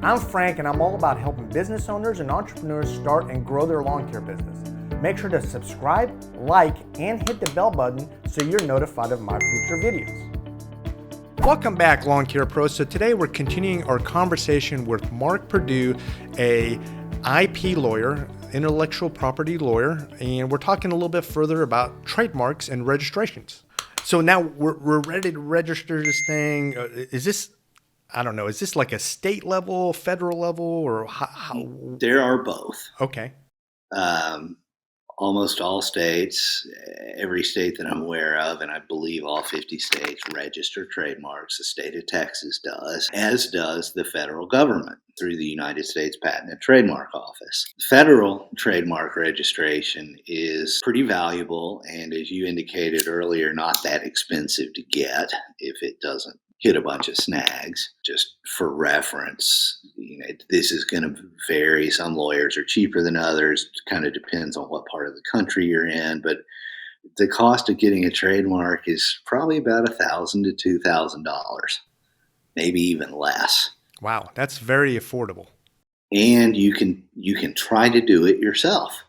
I'm Frank, and I'm all about helping business owners and entrepreneurs start and grow their lawn care business. Make sure to subscribe, like, and hit the bell button so you're notified of my future videos. Welcome back, Lawn Care Pros. So today we're continuing our conversation with Mark Perdue, a IP lawyer, intellectual property lawyer, and we're talking a little bit further about trademarks and registrations. So now we're ready to register this thing. Is this, I don't know, is this like a state level, federal level, or how? There are both. Okay. Almost all states, every state that I'm aware of, and I believe all 50 states register trademarks. The state of Texas does, as does the federal government through the United States Patent and Trademark Office. Federal trademark registration is pretty valuable, and as you indicated earlier, not that expensive to get if it doesn't hit a bunch of snags. Just for reference, this is going to vary. Some lawyers are cheaper than others. It kind of depends on what part of the country you're in, but the cost of getting a trademark is probably about $1,000 to $2,000, maybe even less. Wow, that's very affordable. And you can try to do it yourself.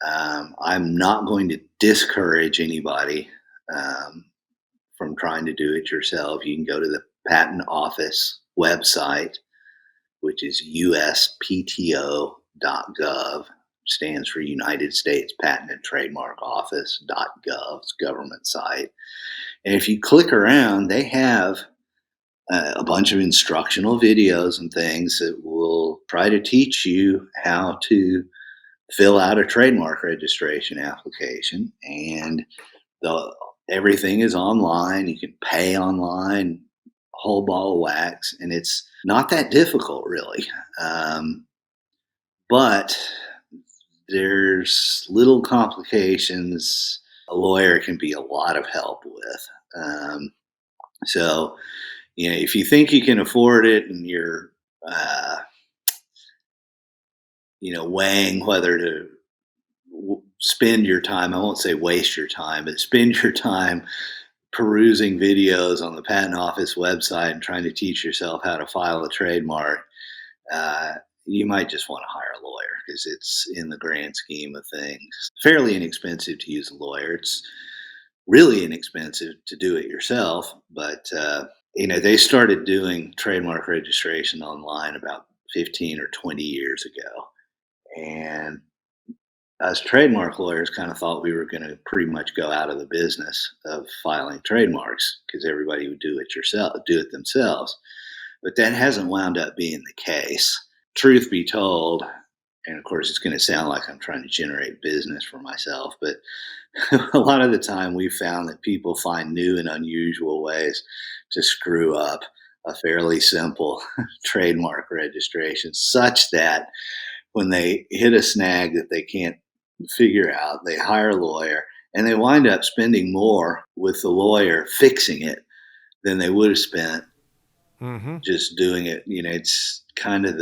I'm not going to discourage anybody from trying to do it yourself. You can go to the Patent Office website, which is uspto.gov, stands for United States Patent and Trademark Office.gov. It's a government site. And if you click around, they have a bunch of instructional videos and things that will try to teach you how to fill out a trademark registration application. And everything is online. You can pay online, whole ball of wax, and it's not that difficult, really. But there's little complications a lawyer can be a lot of help with. So, if you think you can afford it and you're, weighing whether to spend your time, I won't say waste your time, but spend your time perusing videos on the Patent Office website and trying to teach yourself how to file a trademark, you might just want to hire a lawyer, because it's, in the grand scheme of things, fairly inexpensive to use a lawyer. It's really inexpensive to do it yourself, but they started doing trademark registration online about 15 or 20 years ago. And us trademark lawyers kind of thought we were going to pretty much go out of the business of filing trademarks because everybody would do it themselves. But that hasn't wound up being the case. Truth be told, and of course it's going to sound like I'm trying to generate business for myself, but a lot of the time we've found that people find new and unusual ways to screw up a fairly simple trademark registration, such that when they hit a snag that they can't figure out, they hire a lawyer, and they wind up spending more with the lawyer fixing it than they would have spent just doing it. It's kind of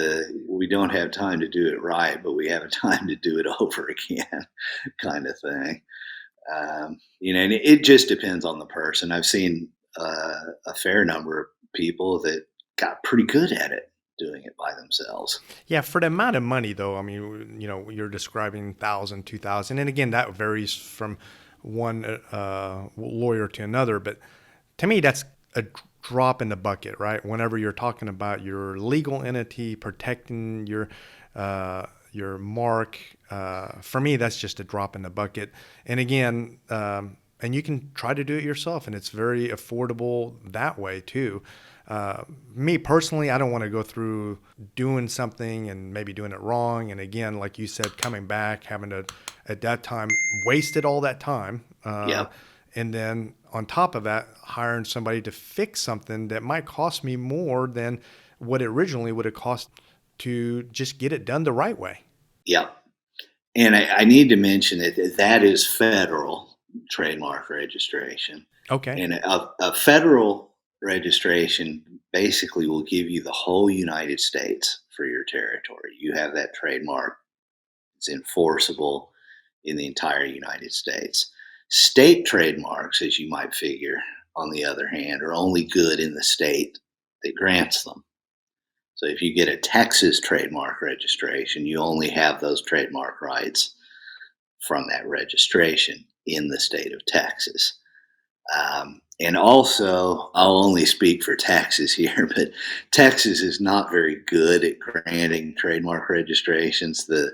we don't have time to do it right, but we have time to do it over again kind of thing. And it just depends on the person. I've seen a fair number of people that got pretty good at it, doing it by themselves. Yeah, for the amount of money, though, I mean, you're describing 1,000, 2,000, and again, that varies from one lawyer to another. But to me, that's a drop in the bucket, right? Whenever you're talking about your legal entity protecting your mark, for me, that's just a drop in the bucket. And again, and you can try to do it yourself, and it's very affordable that way too. Me personally, I don't want to go through doing something and maybe doing it wrong. And again, like you said, coming back, having to, at that time, wasted all that time. And then on top of that, hiring somebody to fix something that might cost me more than what it originally would have cost to just get it done the right way. Yeah. And I need to mention that is federal trademark registration. Okay. And a federal registration basically will give you the whole United States for your territory. You have that trademark. It's enforceable in the entire United States. State trademarks, as you might figure, on the other hand, are only good in the state that grants them. So if you get a Texas trademark registration, you only have those trademark rights from that registration in the state of Texas. And also, I'll only speak for Texas here, but Texas is not very good at granting trademark registrations. The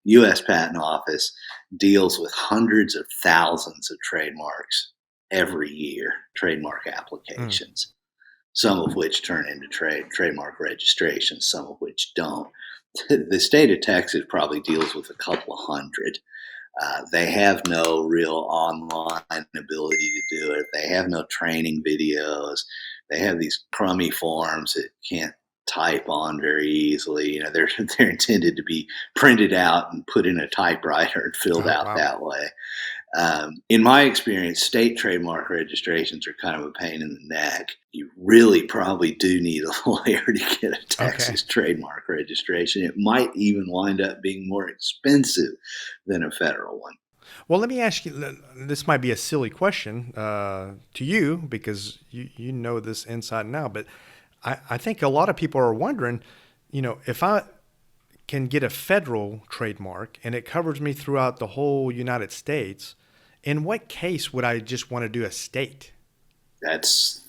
U.S. Patent Office deals with hundreds of thousands of trademarks every year, trademark applications, some of which turn into trademark registrations, some of which don't. The state of Texas probably deals with a couple of hundred. They have no real online ability to do it. They have no training videos. They have these crummy forms that can't type on very easily. They're intended to be printed out and put in a typewriter and filled out that way. In my experience, state trademark registrations are kind of a pain in the neck. You really probably do need a lawyer to get a Texas trademark registration. It might even wind up being more expensive than a federal one. Well, let me ask you, this might be a silly question to you because you know this inside and out, but I think a lot of people are wondering, if I can get a federal trademark and it covers me throughout the whole United States, in what case would I just want to do a state? That's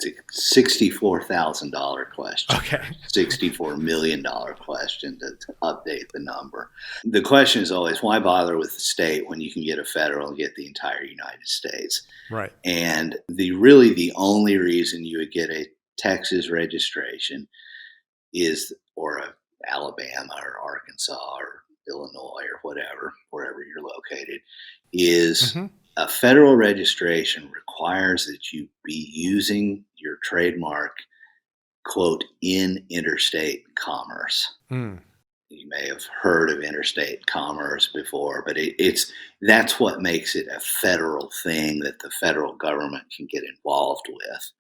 a $64,000 question. Okay. $64 million question to update the number. The question is always, why bother with the state when you can get a federal and get the entire United States? Right. And the only reason you would get a Texas registration is, or a Alabama or Arkansas or Illinois or whatever, wherever you're located, is a federal registration requires that you be using your trademark, quote, in interstate commerce. You may have heard of interstate commerce before, but that's what makes it a federal thing that the federal government can get involved with.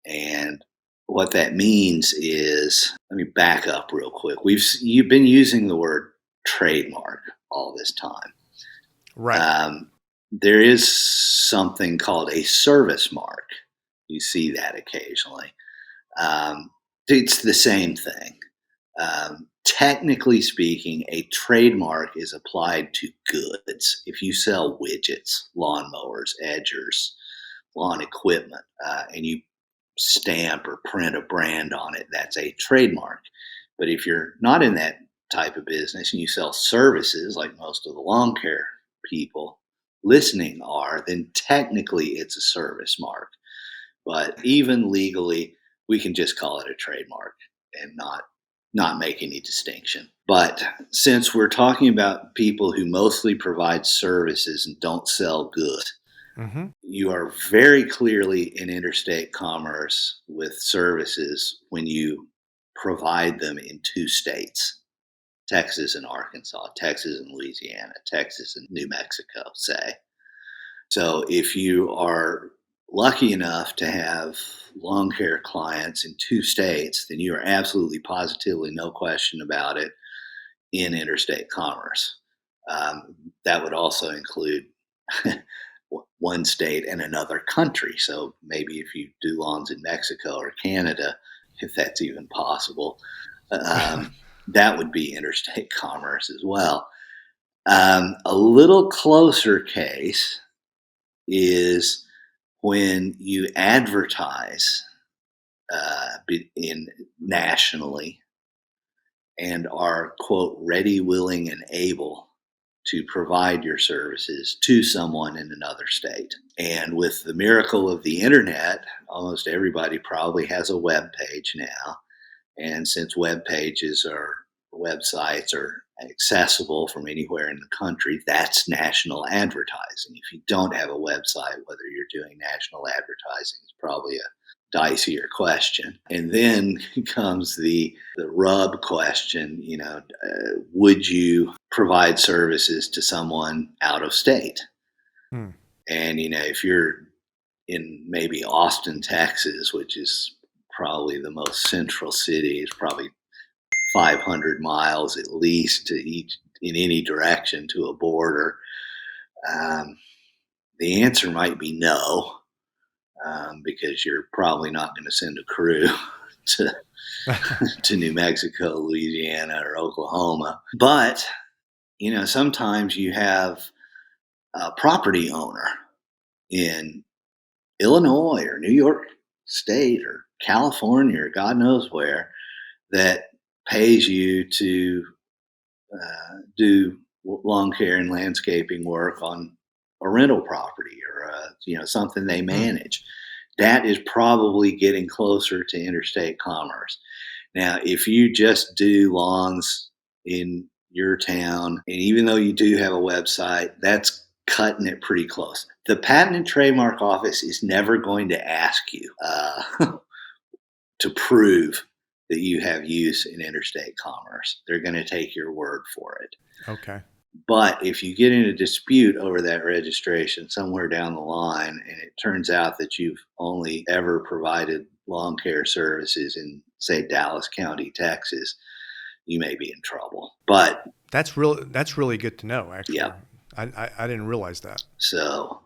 And what that means is, let me back up real quick. You've been using the word trademark all this time. Right. There is something called a service mark. You see that occasionally. It's the same thing. Technically speaking, a trademark is applied to goods. If you sell widgets, lawnmowers, edgers, lawn equipment, and you stamp or print a brand on it, that's a trademark. But if you're not in that type of business and you sell services like most of the lawn care people listening are, then technically it's a service mark. But even legally, we can just call it a trademark and not make any distinction. But since we're talking about people who mostly provide services and don't sell goods, you are very clearly in interstate commerce with services when you provide them in two states, Texas and Arkansas, Texas and Louisiana, Texas and New Mexico, say. So if you are lucky enough to have lawn care clients in two states, then you are absolutely positively, no question about it, in interstate commerce. That would also include one state and another country. So maybe if you do lawns in Mexico or Canada, if that's even possible, that would be interstate commerce as well. A little closer case is when you advertise nationally and are, quote, ready, willing, and able to provide your services to someone in another state. And with the miracle of the internet, almost everybody probably has a web page now. And since websites are accessible from anywhere in the country, that's national advertising. If you don't have a website, whether you're doing national advertising is probably a dicier question. And then comes the rub question, would you provide services to someone out of state? And, if you're in maybe Austin, Texas, which is probably the most central city, it's probably 500 miles at least in any direction to a border. The answer might be no, because you're probably not going to send a crew to to New Mexico, Louisiana, or Oklahoma. But, sometimes you have a property owner in Illinois or New York State or California or God knows where that pays you to do lawn care and landscaping work on a rental property or something they manage. That is probably getting closer to interstate commerce. Now, if you just do lawns in your town, and even though you do have a website, that's cutting it pretty close. The Patent and Trademark Office is never going to ask you to prove that you have use in interstate commerce. They're going to take your word for it. Okay. But if you get in a dispute over that registration somewhere down the line, and it turns out that you've only ever provided lawn care services in, say, Dallas County, Texas, you may be in trouble. But that's really good to know, actually. Yeah. I didn't realize that. So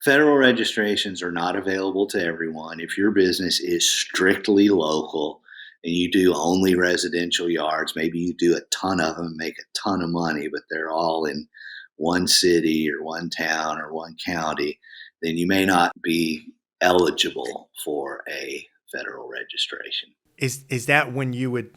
federal registrations are not available to everyone. If your business is strictly local and you do only residential yards, maybe you do a ton of them, make a ton of money, but they're all in one city or one town or one county, then you may not be eligible for a federal registration. Is that when you would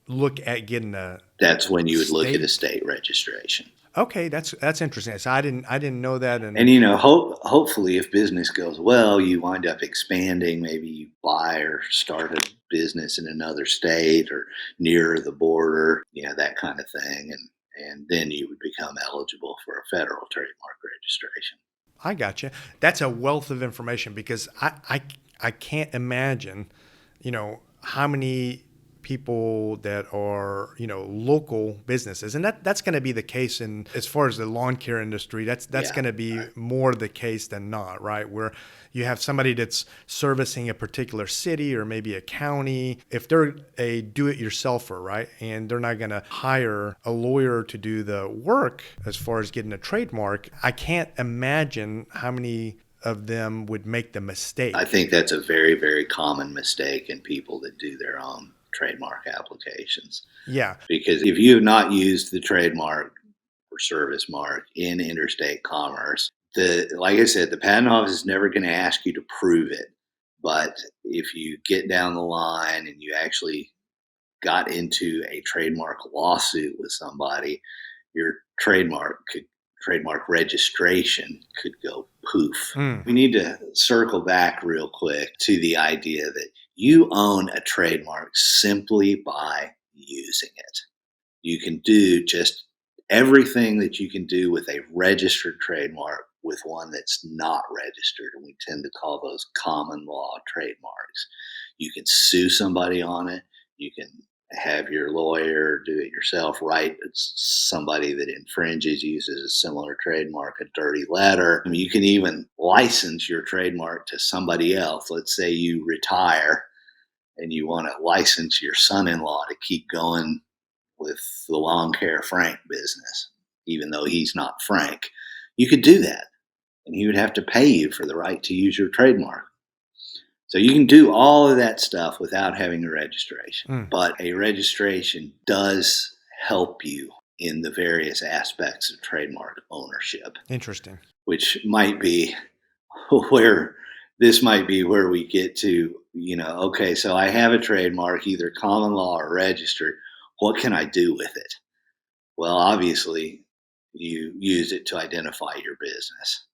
look at getting a? That's when you would look at a state registration. Okay, that's interesting. So I didn't know that. And hopefully, if business goes well, you wind up expanding. Maybe you buy or start a business in another state or nearer the border, that kind of thing, and then you would become eligible for a federal trademark registration. I gotcha. That's a wealth of information, because I can't imagine, how many people that are, local businesses. And that's going to be the case in, as far as the lawn care industry, that's going to be more the case than not, right? Where you have somebody that's servicing a particular city or maybe a county. If they're a do-it-yourselfer, right, and they're not going to hire a lawyer to do the work as far as getting a trademark, I can't imagine how many of them would make the mistake. I think that's a very, very common mistake in people that do their own trademark applications. Yeah. Because if you have not used the trademark or service mark in interstate commerce, like I said, the patent office is never going to ask you to prove it. But if you get down the line and you actually got into a trademark lawsuit with somebody, your trademark registration could go poof. We need to circle back real quick to the idea that you own a trademark simply by using it. You can do just everything that you can do with a registered trademark with one that's not registered, and we tend to call those common law trademarks. You can sue somebody on it. You can have your lawyer do it yourself, write somebody that infringes, uses a similar trademark, a dirty letter. I mean, you can even license your trademark to somebody else. Let's say you retire and you want to license your son-in-law to keep going with the lawn care Frank business, even though he's not Frank. You could do that, and he would have to pay you for the right to use your trademark. So you can do all of that stuff without having a registration. But a registration does help you in the various aspects of trademark ownership. Interesting. Which might be where we get to, okay, so I have a trademark, either common law or registered. What can I do with it? Well, obviously, you use it to identify your business.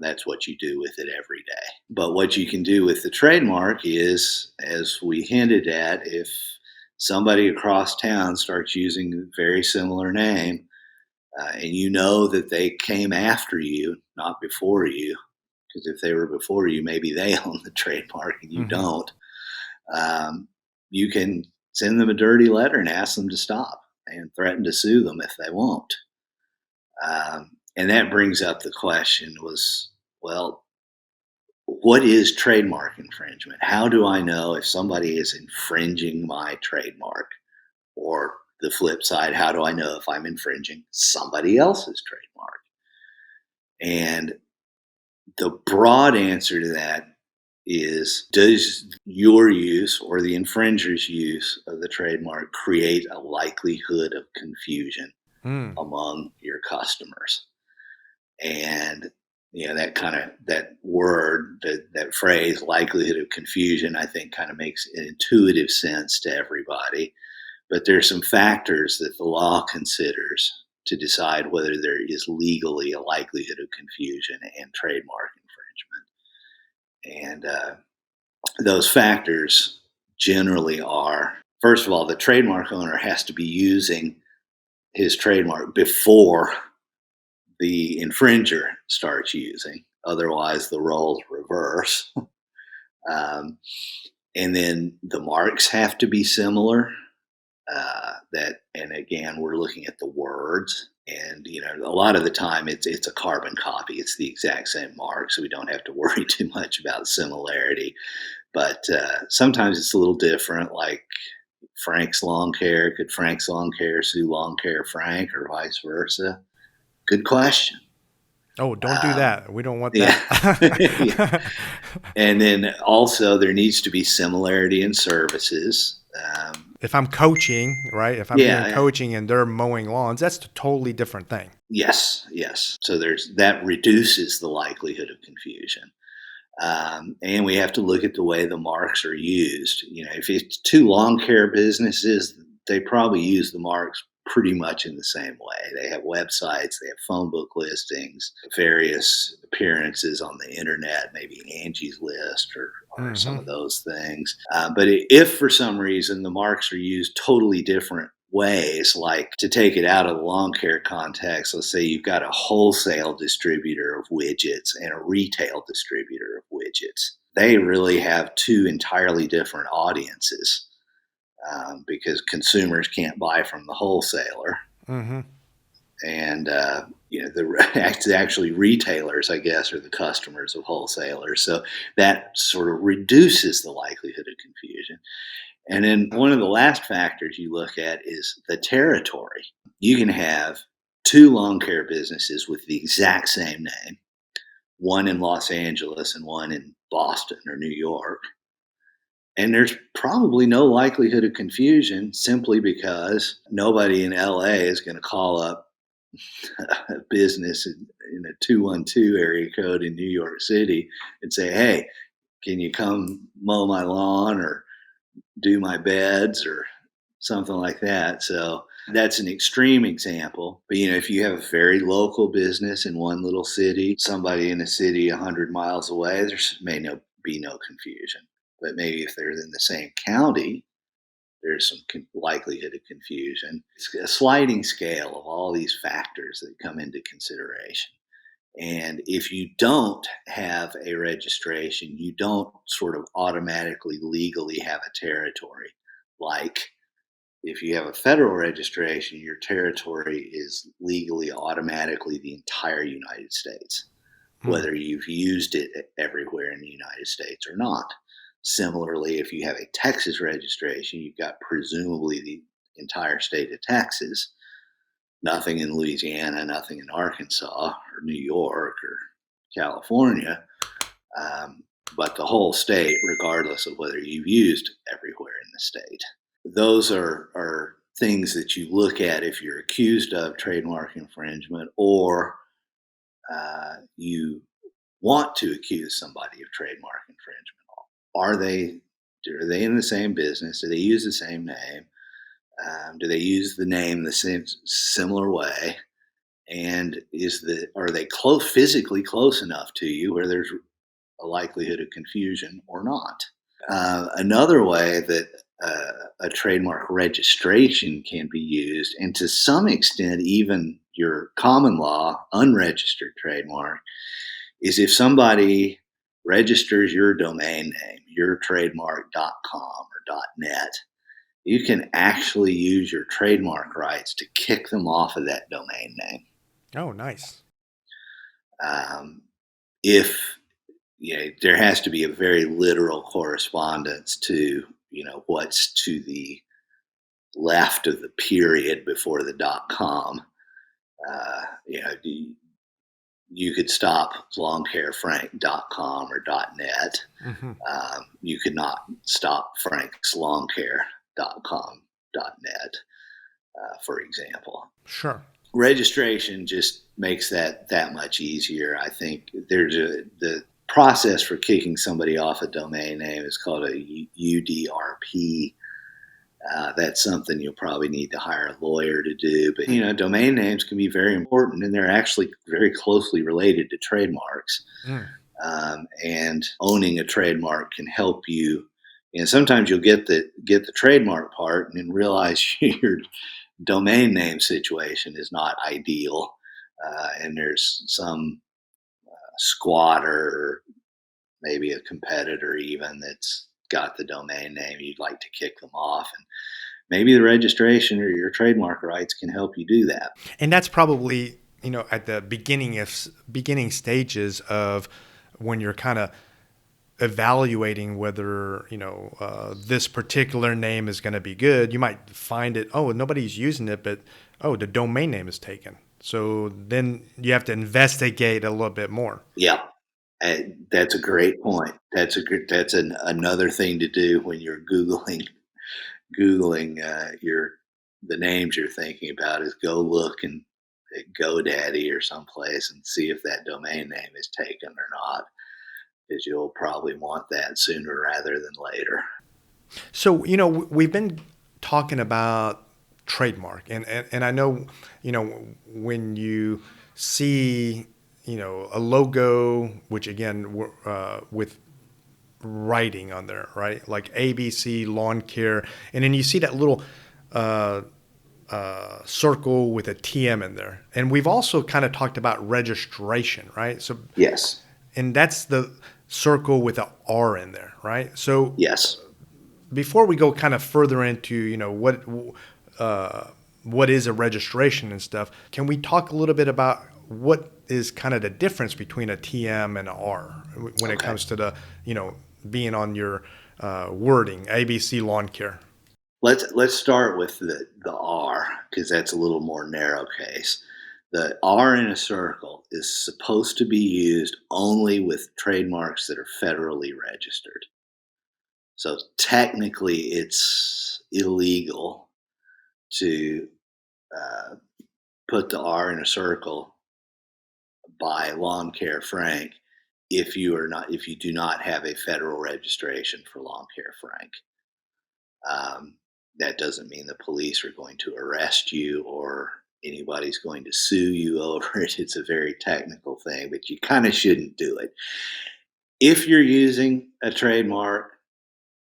That's what you do with it every day. But what you can do with the trademark is, as we hinted at, if somebody across town starts using a very similar name, and you know that they came after you, not before you, because if they were before you, maybe they own the trademark and you don't, you can send them a dirty letter and ask them to stop and threaten to sue them if they won't. And that brings up the question what is trademark infringement? How do I know if somebody is infringing my trademark? Or the flip side, how do I know if I'm infringing somebody else's trademark? And the broad answer to that is, does your use or the infringer's use of the trademark create a likelihood of confusion Mm. among your customers? And that word, that phrase, likelihood of confusion, I think kind of makes an intuitive sense to everybody. But there's some factors that the law considers to decide whether there is legally a likelihood of confusion and trademark infringement. And those factors generally are, first of all, the trademark owner has to be using his trademark before the infringer starts using. Otherwise, the roles reverse. And then the marks have to be similar. And again, we're looking at the words, and a lot of the time it's a carbon copy. It's the exact same mark, so we don't have to worry too much about similarity. But sometimes it's a little different, like Frank's Lawn Care. Could Frank's Lawn Care sue Lawn Care Frank, or vice versa? Good question. Oh, don't do that. We don't want Yeah. that. Yeah. And then also there needs to be similarity in services. If I'm coaching, right? If I'm Yeah, doing coaching and they're mowing lawns, that's a totally different thing. Yes. So that reduces the likelihood of confusion. And we have to look at the way the marks are used. If it's two lawn care businesses, they probably use the marks pretty much in the same way. They have websites, they have phone book listings, various appearances on the internet, maybe Angie's List or some of those things. But if for some reason the marks are used totally different ways, like, to take it out of the lawn care context, let's say you've got a wholesale distributor of widgets and a retail distributor of widgets. They really have two entirely different audiences. Because consumers can't buy from the wholesaler, and actually retailers, I guess, are the customers of wholesalers. So that sort of reduces the likelihood of confusion. And then one of the last factors you look at is the territory. You can have two lawn care businesses with the exact same name, one in Los Angeles and one in Boston or New York. And there's probably no likelihood of confusion, simply because nobody in LA is going to call up a business in a 212 area code in New York City and say, hey, can you come mow my lawn or do my beds or something like that. So that's an extreme example. But if you have a very local business in one little city, somebody in a city 100 miles away, there be no confusion. But maybe if they're in the same county, there's some likelihood of confusion. It's a sliding scale of all these factors that come into consideration. And if you don't have a registration, you don't sort of automatically legally have a territory. Like, if you have a federal registration, your territory is legally automatically the entire United States, whether you've used it everywhere in the United States or not. Similarly, if you have a Texas registration, you've got presumably the entire state of Texas, nothing in Louisiana, nothing in Arkansas or New York or California, but the whole state, regardless of whether you've used everywhere in the state. Those are things that you look at if you're accused of trademark infringement, or you want to accuse somebody of trademark infringement. Are they in the same business? Do they use the same name? Do they use the name the same similar way? And are they physically close enough to you where there's a likelihood of confusion or not? Another way that a trademark registration can be used, and to some extent even your common law unregistered trademark, is if somebody registers your domain name, yourtrademark.com or .net, you can actually use your trademark rights to kick them off of that domain name. Oh, nice. If there has to be a very literal correspondence to what's to the left of the period before the .com. you could stop lawncarefrank.com or .net. Mm-hmm. You could not stop frankslawnCare.com .net, for example. Sure. Registration just makes that much easier. I think the process for kicking somebody off a domain name is called a UDRP. That's something you'll probably need to hire a lawyer to do. But, domain names can be very important, and they're actually very closely related to trademarks. And owning a trademark can help you. And sometimes you'll get the trademark part and then realize your domain name situation is not ideal. And there's some squatter, or maybe a competitor even, that's got the domain name. You'd like to kick them off, and maybe the registration or your trademark rights can help you do that. And that's probably, at the beginning stages of when you're kind of evaluating whether, this particular name is going to be good. You might find it, nobody's using it, but, the domain name is taken. So then you have to investigate a little bit more. Yeah. That's a great point. That's another thing to do when you're Googling the names you're thinking about, is go look at GoDaddy or someplace and see if that domain name is taken or not, because you'll probably want that sooner rather than later. So, we've been talking about trademark, and I know, when you see, a logo, which again, with writing on there, right? Like ABC Lawn Care. And then you see that little circle with a TM in there. And we've also kind of talked about registration, right? So yes. And that's the circle with an R in there, right? So yes. Before we go kind of further into, what is a registration and stuff, can we talk a little bit about what is kind of the difference between a TM and an R when it comes to the, being on your wording, ABC Lawn Care? Let's start with the R, because that's a little more narrow case. The R in a circle is supposed to be used only with trademarks that are federally registered. So technically, it's illegal to put the R in a circle by Lawn Care Frank if you do not have a federal registration for Lawn Care Frank. That doesn't mean the police are going to arrest you or anybody's going to sue you over it. It's a very technical thing, but you kind of shouldn't do it. If you're using a trademark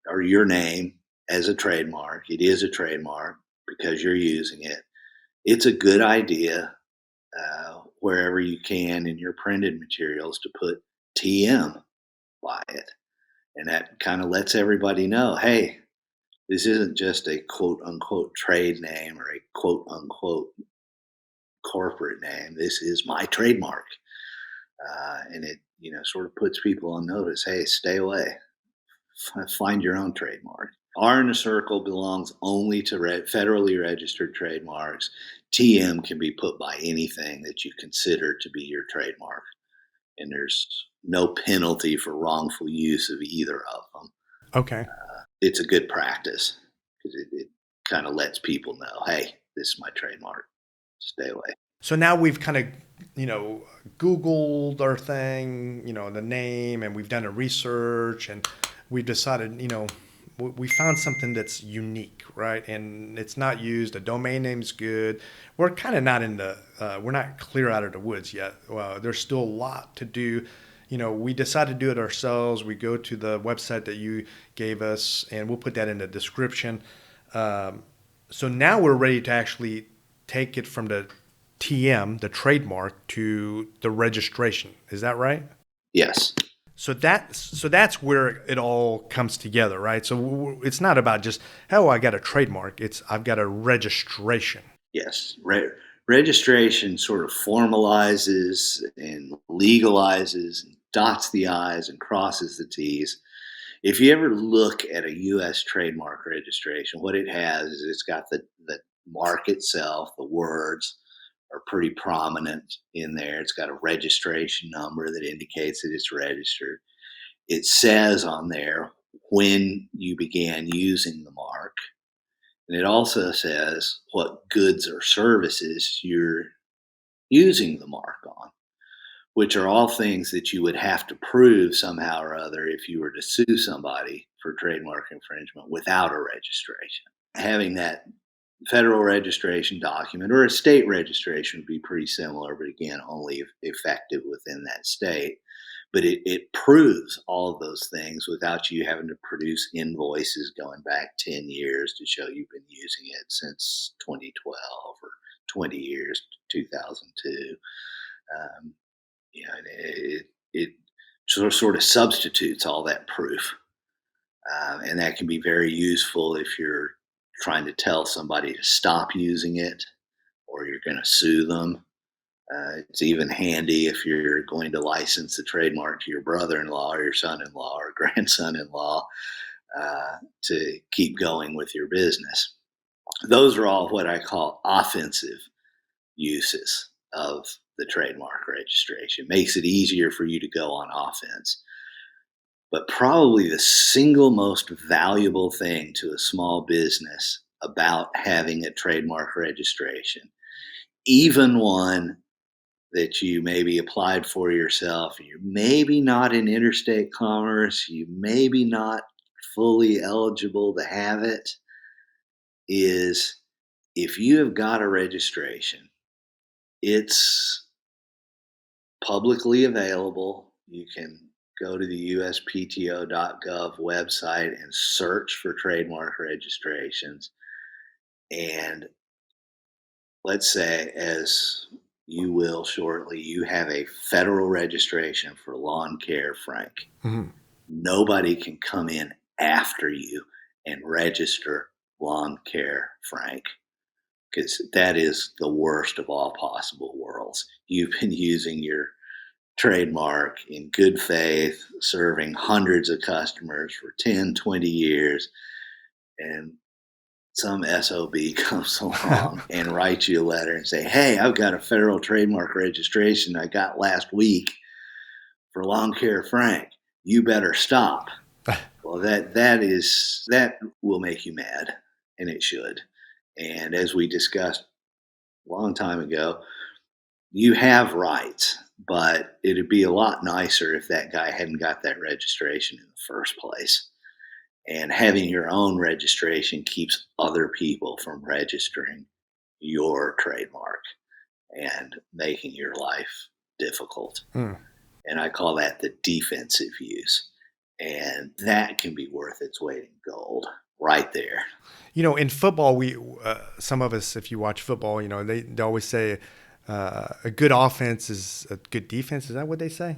or your name as a trademark, it is a trademark because you're using it. It's a good idea wherever you can in your printed materials to put TM by it. And that kind of lets everybody know, hey, this isn't just a quote unquote trade name or a quote unquote corporate name. This is my trademark. And it, sort of puts people on notice. Hey, stay away. Find your own trademark. R in a circle belongs only to federally registered trademarks. TM can be put by anything that you consider to be your trademark. And there's no penalty for wrongful use of either of them. Okay. It's a good practice because it kind of lets people know, hey, this is my trademark. Stay away. So now we've kind of, Googled our thing, the name, and we've done a research, and we've decided, we found something that's unique, right? And it's not used. The domain name's good. We're kind of not we're not clear out of the woods yet. There's still a lot to do. We decided to do it ourselves. We go to the website that you gave us, and we'll put that in the description. So now we're ready to actually take it from the TM, the trademark, to the registration. Is that right? Yes. So that's where it all comes together, right? So it's not about just, I got a trademark. It's I've got a registration. Yes. Registration sort of formalizes and legalizes and dots the I's and crosses the T's. If you ever look at a U.S. trademark registration, what it has is it's got the mark itself, the words are pretty prominent in there. It's got a registration number that indicates that it's registered. It says on there when you began using the mark. And it also says what goods or services you're using the mark on, which are all things that you would have to prove somehow or other if you were to sue somebody for trademark infringement without a registration. Having that federal registration document or a state registration would be pretty similar, but again, only effective within that state. But it proves all of those things without you having to produce invoices going back 10 years to show you've been using it since 2012 or 20 years, 2002. It sort of substitutes all that proof. And that can be very useful if you're trying to tell somebody to stop using it or you're going to sue them. It's even handy if you're going to license the trademark to your brother-in-law or your son-in-law or grandson-in-law to keep going with your business. Those are all what I call offensive uses of the trademark registration. Makes it easier for you to go on offense. But probably the single most valuable thing to a small business about having a trademark registration, even one that you maybe applied for yourself, you're maybe not in interstate commerce, you maybe not fully eligible to have it, is if you have got a registration, it's publicly available. You can go to the uspto.gov website and search for trademark registrations. And let's say, as you will shortly, you have a federal registration for lawn care, Frank. Mm-hmm. Nobody can come in after you and register lawn care, Frank, because that is the worst of all possible worlds. You've been using your trademark in good faith, serving hundreds of customers for 10, 20 years, and some SOB comes along and writes you a letter and say, hey, I've got a federal trademark registration I got last week for Lawn Care Frank. You better stop. Well, that will make you mad, and it should. And as we discussed a long time ago, you have rights, but it'd be a lot nicer if that guy hadn't got that registration in the first place. And having your own registration keeps other people from registering your trademark and making your life difficult. And I call that the defensive use. And that can be worth its weight in gold right there. In football, some of us, if you watch football, they always say a good offense is a good defense. Is that what they say?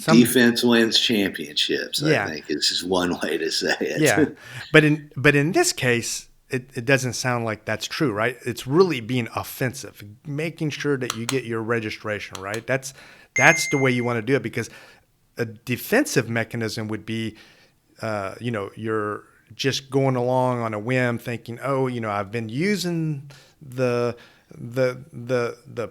Defense wins championships, yeah. I think is just one way to say it. Yeah. But in this case, it doesn't sound like that's true, right? It's really being offensive, making sure that you get your registration, right? That's the way you want to do it, because a defensive mechanism would be, you're just going along on a whim thinking, I've been using the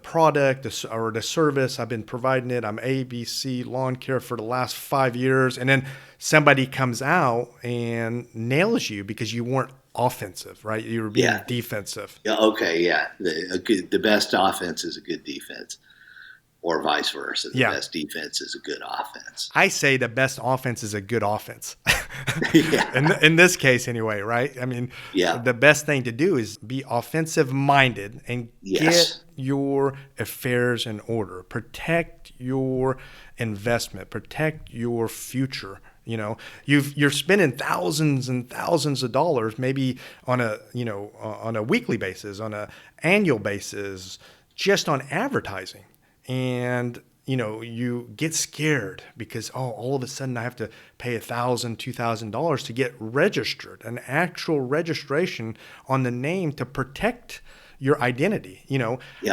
product or the service, I've been providing it, I'm ABC Lawn Care for the last 5 years, and then somebody comes out and nails you because you weren't offensive, right? You were being defensive. Yeah. Okay. Yeah. The best offense is a good defense, or vice versa. The best defense is a good offense. I say the best offense is a good offense. Yeah. In this case anyway, right? I mean, the best thing to do is be offensive minded and get your affairs in order. Protect your investment, protect your future. You're spending thousands and thousands of dollars, maybe on a weekly basis, on an annual basis, just on advertising. And, you get scared because, all of a sudden I have to pay $1,000, $2,000 to get registered, an actual registration on the name to protect your identity.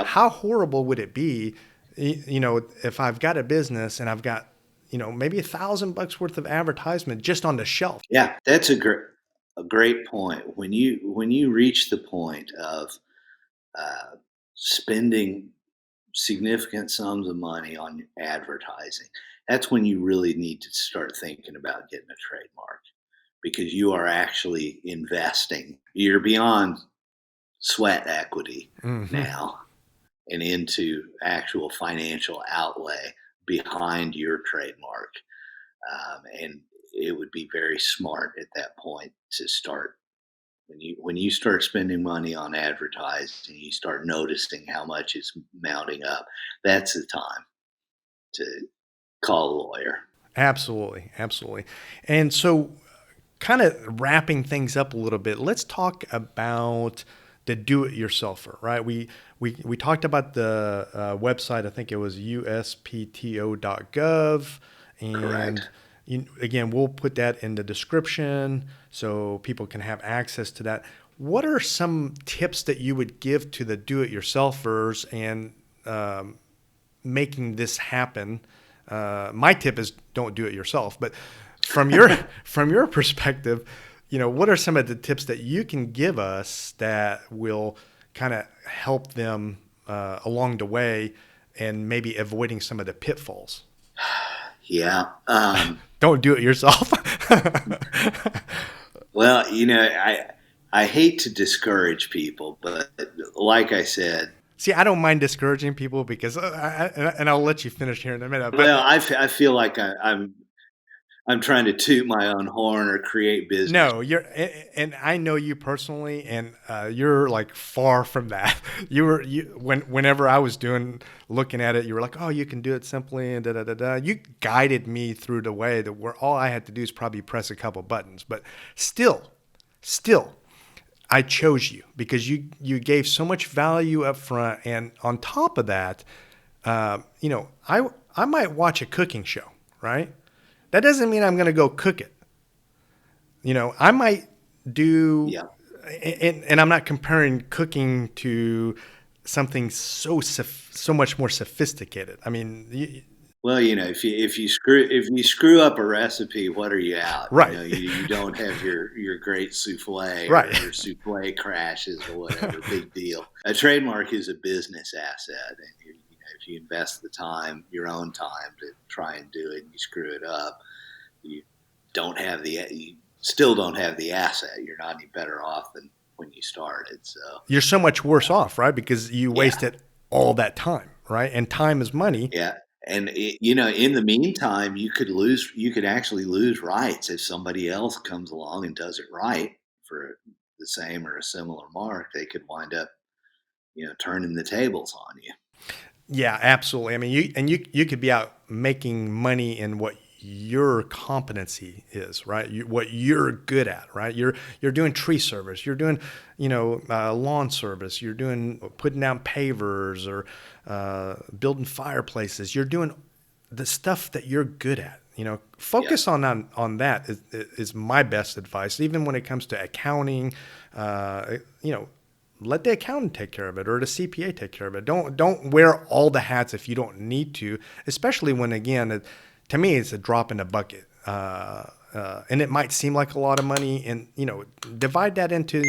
How horrible would it be, if I've got a business and I've got, maybe $1,000 worth of advertisement just on the shelf. Yeah, that's a great point. When you reach the point of spending significant sums of money on advertising, that's when you really need to start thinking about getting a trademark, because you are actually investing. You're beyond sweat equity Hmm. now and into actual financial outlay behind your trademark. And it would be very smart at that point to start, when you start spending money on advertising, you start noticing how much is mounting up. That's the time to call a lawyer. Absolutely, absolutely. And so, kind of wrapping things up a little bit, let's talk about the do-it-yourselfer, right? We talked about the website. I think it was uspto.gov, and Correct. again, we'll put that in the description so people can have access to that. What are some tips that you would give to the do-it-yourselfers and making this happen? My tip is don't do it yourself, but from your from your perspective, what are some of the tips that you can give us that will kind of help them along the way and maybe avoiding some of the pitfalls? Yeah. Don't do it yourself. Well, I hate to discourage people, but like I said, See, I don't mind discouraging people because, and I'll let you finish here in a minute, but well, I feel like I'm trying to toot my own horn or create business. no, and I know you personally, and you're like far from that. Whenever I was looking at it, you were like, oh, you can do it simply, and da da da da. You guided me through the way that where all I had to do is probably press a couple buttons, but still, I chose you because you gave so much value up front, and on top of that, I might watch a cooking show, right? That doesn't mean I'm going to go cook it. I might do, Yeah. and I'm not comparing cooking to something so much more sophisticated. I mean, Well, if you screw up a recipe, what are you out? right, You don't have your great souffle, or right. your souffle crashes or whatever. Big deal. A trademark is a business asset, and if you invest the time, your own time, to try and do it, and you screw it up, you you still don't have the asset. You're not any better off than when you started. So You're so much worse off, right? Because you yeah. wasted all that time, right? And time is money. Yeah, and in the meantime, you could actually lose rights if somebody else comes along and does it right for the same or a similar mark. They could wind up, turning the tables on you. Yeah, absolutely. I mean, you could be out making money in what your competency is, right? What you're good at, right? You're doing tree service, you're doing, lawn service, you're doing putting down pavers or building fireplaces. You're doing the stuff that you're good at. Yeah, Focus on that is my best advice. Even when it comes to accounting, let the accountant take care of it or the CPA take care of it. Don't wear all the hats if you don't need to, especially when, again, to me, it's a drop in the bucket. And it might seem like a lot of money, and divide that into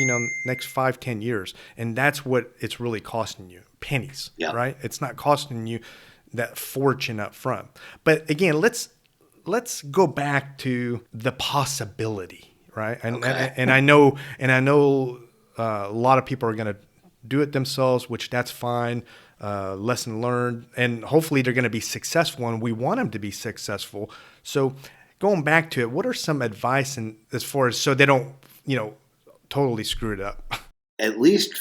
next 5-10 years, and that's what it's really costing you, pennies, yeah, right? It's not costing you that fortune up front. But again, let's go back to the possibility, right? okay, And I know a lot of people are going to do it themselves, which that's fine. Lesson learned, and hopefully they're going to be successful, and we want them to be successful. So, going back to it, what are some advice in as far as so they don't, totally screw it up? at least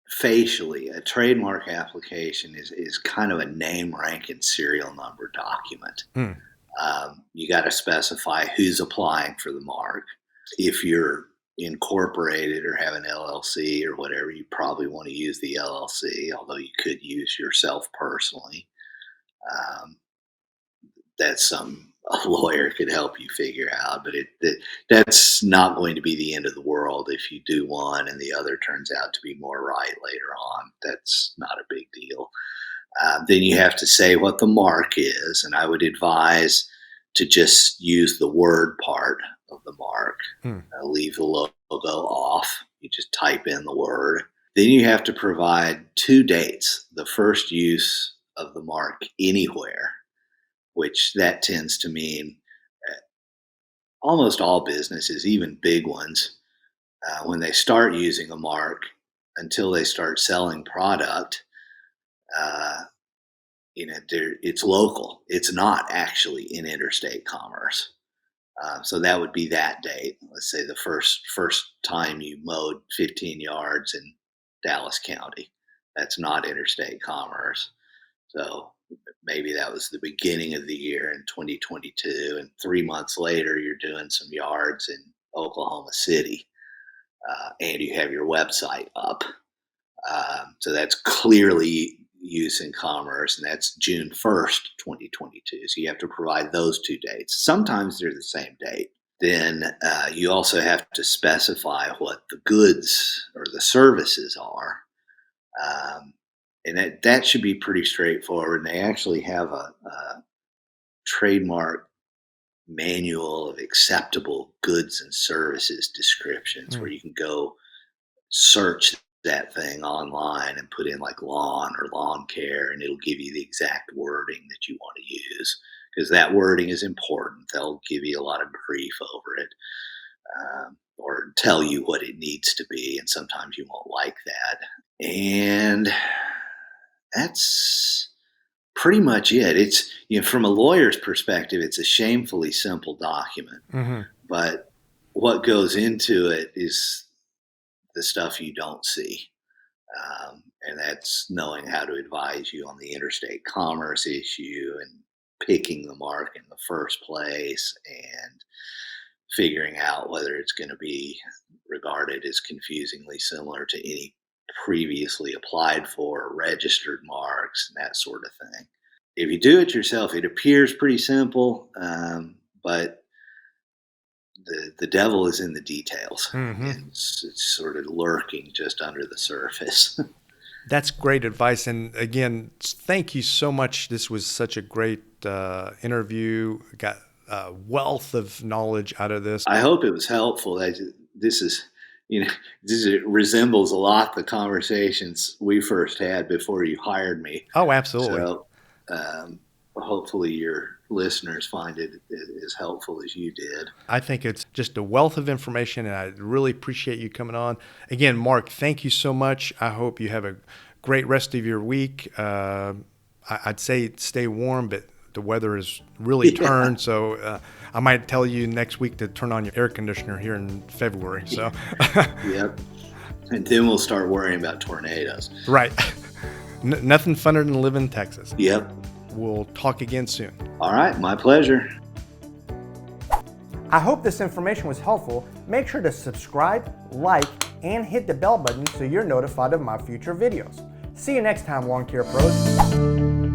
facially, a trademark application is kind of a name, rank, and serial number document. Hmm. You got to specify who's applying for the mark. If you're incorporated or have an LLC or whatever, you probably want to use the LLC, although you could use yourself personally. Um, that's something a lawyer could help you figure out, but that's not going to be the end of the world if you do one and the other turns out to be more right later on. That's not a big deal. Then you have to say what the mark is, and I would advise to just use the word part of the mark. Hmm. Leave the logo off. You just type in the word. Then you have to provide 2 dates, the first use of the mark anywhere, which that tends to mean almost all businesses, even big ones, when they start using a mark until they start selling product, uh, it's local. It's not actually in interstate commerce. So that would be that date. Let's say the first time you mowed 15 yards in Dallas County. That's not interstate commerce. So maybe that was the beginning of the year in 2022, and 3 months later you're doing some yards in Oklahoma City, and you have your website up. So that's clearly use in commerce, and that's June 1st, 2022. So you have to provide those 2 dates. Sometimes they're the same date. Then you also have to specify what the goods or the services are. And that should be pretty straightforward. And they actually have a trademark manual of acceptable goods and services descriptions where you can go search that thing online and put in like lawn or lawn care, and it'll give you the exact wording that you want to use, because that wording is important. They'll give you a lot of grief over it, or tell you what it needs to be, and sometimes you won't like that. And that's pretty much it. It's, from a lawyer's perspective, it's a shamefully simple document, but what goes into it is the stuff you don't see. And that's knowing how to advise you on the interstate commerce issue, and picking the mark in the first place, and figuring out whether it's going to be regarded as confusingly similar to any previously applied for registered marks and that sort of thing. If you do it yourself, it appears pretty simple, but the devil is in the details. And it's sort of lurking just under the surface. That's great advice. And again, thank you so much. This was such a great interview. Got a wealth of knowledge out of this. I hope it was helpful. This resembles a lot the conversations we first had before you hired me. Oh, absolutely. So hopefully your listeners find it as helpful as you did. I think it's just a wealth of information, and I really appreciate you coming on. Again, Mark, thank you so much. I hope you have a great rest of your week. I'd say stay warm, but the weather has really turned, so I might tell you next week to turn on your air conditioner here in February. So, Yep. And then we'll start worrying about tornadoes. Right. Nothing funner than living in Texas. Yep. We'll talk again soon. All right, my pleasure. I hope this information was helpful. Make sure to subscribe, like, and hit the bell button so you're notified of my future videos. See you next time, Lawn Care Pros.